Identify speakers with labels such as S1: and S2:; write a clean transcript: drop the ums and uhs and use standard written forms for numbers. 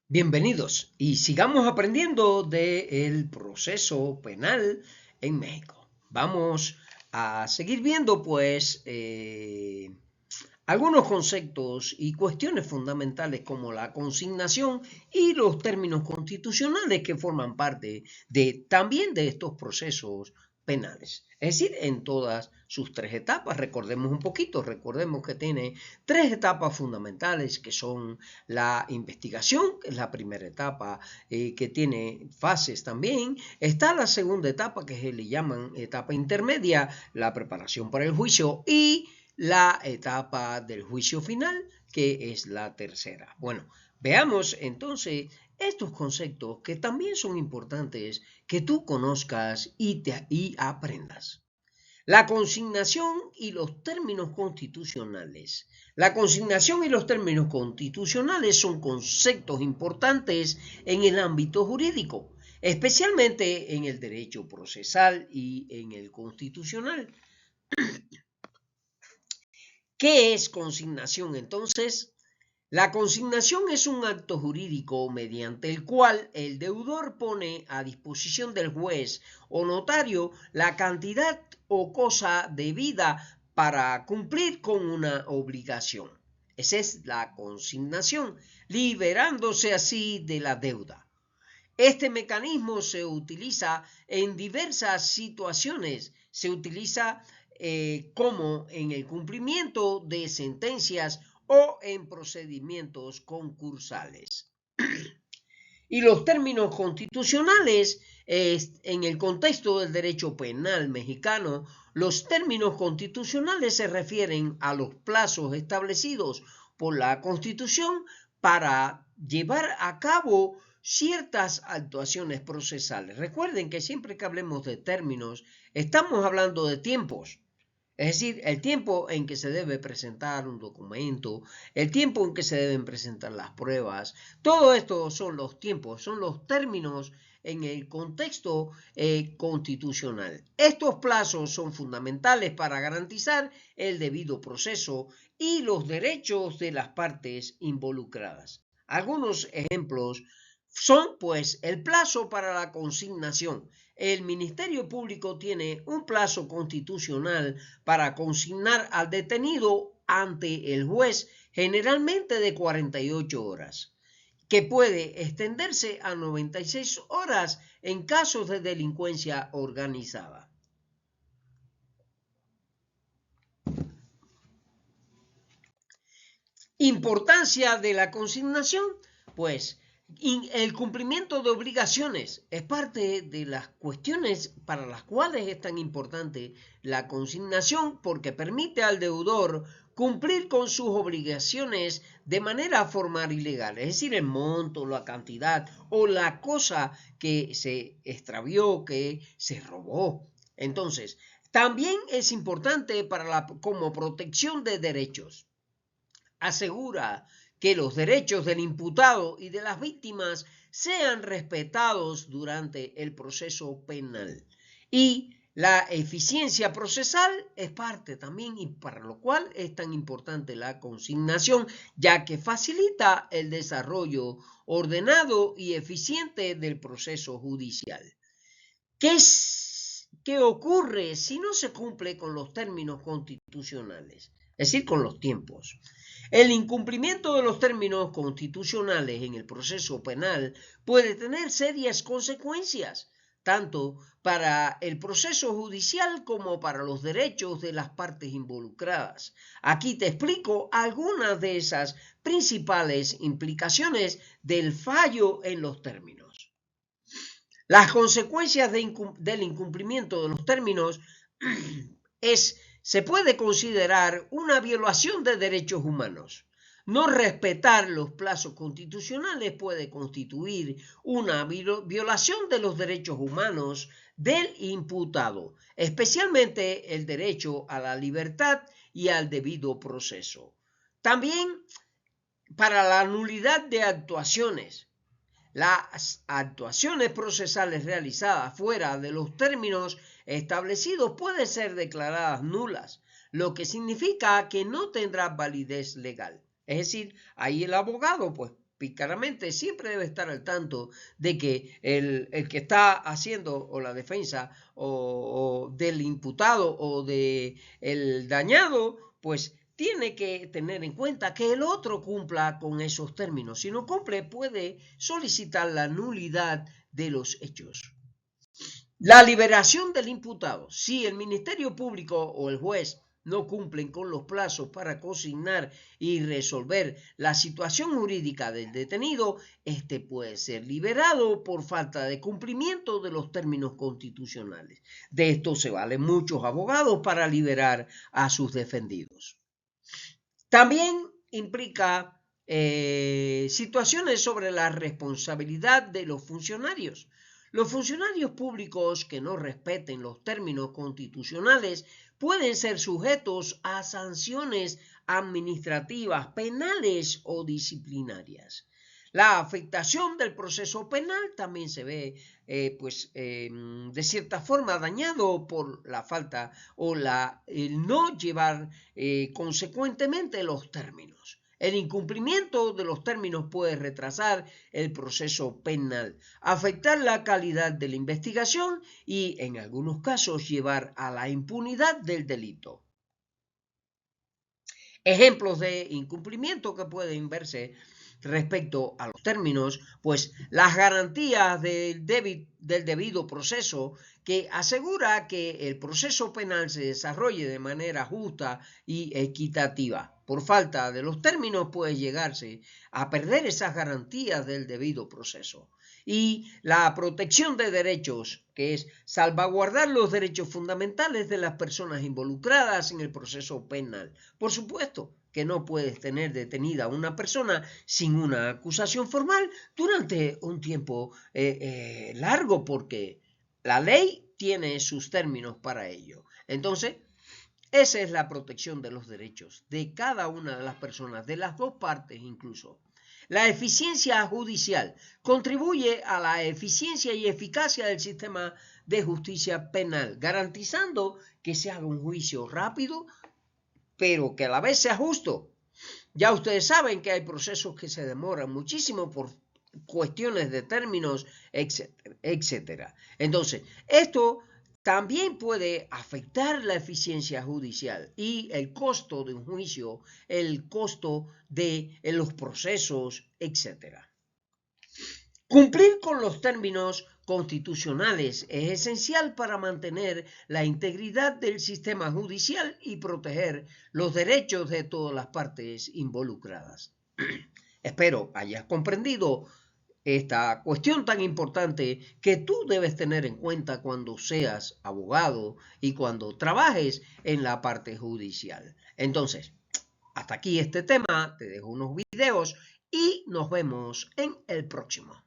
S1: Bienvenidos y sigamos aprendiendo del proceso penal en México. Vamos a seguir viendo algunos conceptos y cuestiones fundamentales como la consignación y los términos constitucionales que forman parte también de estos procesos penales. Es decir, en todas sus tres etapas. Recordemos un poquito, recordemos que tiene tres etapas fundamentales que son la investigación, que es la primera etapa, que tiene fases también. Está la segunda etapa, que le llaman etapa intermedia, la preparación para el juicio, y la etapa del juicio final, que es la tercera. Bueno, veamos entonces estos conceptos que también son importantes que tú conozcas y aprendas. La consignación y los términos constitucionales. La consignación y los términos constitucionales son conceptos importantes en el ámbito jurídico, especialmente en el derecho procesal y en el constitucional. ¿Qué es consignación entonces? La consignación es un acto jurídico mediante el cual el deudor pone a disposición del juez o notario la cantidad o cosa debida para cumplir con una obligación. Esa es la consignación, liberándose así de la deuda. Este mecanismo se utiliza en diversas situaciones. Se utiliza como en el cumplimiento de sentencias o en procedimientos concursales. Y los términos constitucionales, en el contexto del derecho penal mexicano, los términos constitucionales se refieren a los plazos establecidos por la Constitución para llevar a cabo ciertas actuaciones procesales. Recuerden que siempre que hablemos de términos, estamos hablando de tiempos. Es decir, el tiempo en que se debe presentar un documento, el tiempo en que se deben presentar las pruebas, todo esto son los tiempos, son los términos en el contexto constitucional. Estos plazos son fundamentales para garantizar el debido proceso y los derechos de las partes involucradas. Algunos ejemplos son, pues, el plazo para la consignación. El Ministerio Público tiene un plazo constitucional para consignar al detenido ante el juez, generalmente de 48 horas, que puede extenderse a 96 horas en casos de delincuencia organizada. Importancia de la consignación, pues el cumplimiento de obligaciones es parte de las cuestiones para las cuales es tan importante la consignación, porque permite al deudor cumplir con sus obligaciones de manera formal y legal, es decir, el monto, la cantidad o la cosa que se extravió, que se robó. Entonces, también es importante como protección de derechos. Asegura que los derechos del imputado y de las víctimas sean respetados durante el proceso penal. Y la eficiencia procesal es parte también, y para lo cual es tan importante la consignación, ya que facilita el desarrollo ordenado y eficiente del proceso judicial. ¿Qué ocurre si no se cumple con los términos constitucionales? Es decir, con los tiempos. El incumplimiento de los términos constitucionales en el proceso penal puede tener serias consecuencias, tanto para el proceso judicial como para los derechos de las partes involucradas. Aquí te explico algunas de esas principales implicaciones del fallo en los términos. Las consecuencias del incumplimiento de los términos se puede considerar una violación de derechos humanos. No respetar los plazos constitucionales puede constituir una violación de los derechos humanos del imputado, especialmente el derecho a la libertad y al debido proceso. También para la nulidad de actuaciones. Las actuaciones procesales realizadas fuera de los términos establecidos pueden ser declaradas nulas, lo que significa que no tendrá validez legal. Es decir, ahí el abogado pues pícaramente, siempre debe estar al tanto de que el que está haciendo o la defensa o del imputado o del dañado, pues tiene que tener en cuenta que el otro cumpla con esos términos. Si no cumple, puede solicitar la nulidad de los hechos. La liberación del imputado. Si el Ministerio Público o el juez no cumplen con los plazos para consignar y resolver la situación jurídica del detenido, este puede ser liberado por falta de cumplimiento de los términos constitucionales. De esto se valen muchos abogados para liberar a sus defendidos. También implica situaciones sobre la responsabilidad de los funcionarios. Los funcionarios públicos que no respeten los términos constitucionales pueden ser sujetos a sanciones administrativas, penales o disciplinarias. La afectación del proceso penal también se ve, de cierta forma dañado por la falta o el no llevar consecuentemente los términos. El incumplimiento de los términos puede retrasar el proceso penal, afectar la calidad de la investigación y, en algunos casos, llevar a la impunidad del delito. Ejemplos de incumplimiento que pueden verse respecto a los términos, pues las garantías del debido proceso que asegura que el proceso penal se desarrolle de manera justa y equitativa. Por falta de los términos puede llegarse a perder esas garantías del debido proceso. Y la protección de derechos, que es salvaguardar los derechos fundamentales de las personas involucradas en el proceso penal. Por supuesto que no puedes tener detenida a una persona sin una acusación formal durante un tiempo largo, porque la ley tiene sus términos para ello. Entonces, esa es la protección de los derechos de cada una de las personas, de las dos partes incluso. La eficiencia judicial contribuye a la eficiencia y eficacia del sistema de justicia penal, garantizando que se haga un juicio rápido, pero que a la vez sea justo. Ya ustedes saben que hay procesos que se demoran muchísimo por cuestiones de términos, etcétera. Entonces, esto también puede afectar la eficiencia judicial y el costo de un juicio, el costo de los procesos, etcétera. Cumplir con los términos constitucionales es esencial para mantener la integridad del sistema judicial y proteger los derechos de todas las partes involucradas. Espero hayas comprendido esta cuestión tan importante que tú debes tener en cuenta cuando seas abogado y cuando trabajes en la parte judicial. Entonces, hasta aquí este tema, te dejo unos videos y nos vemos en el próximo.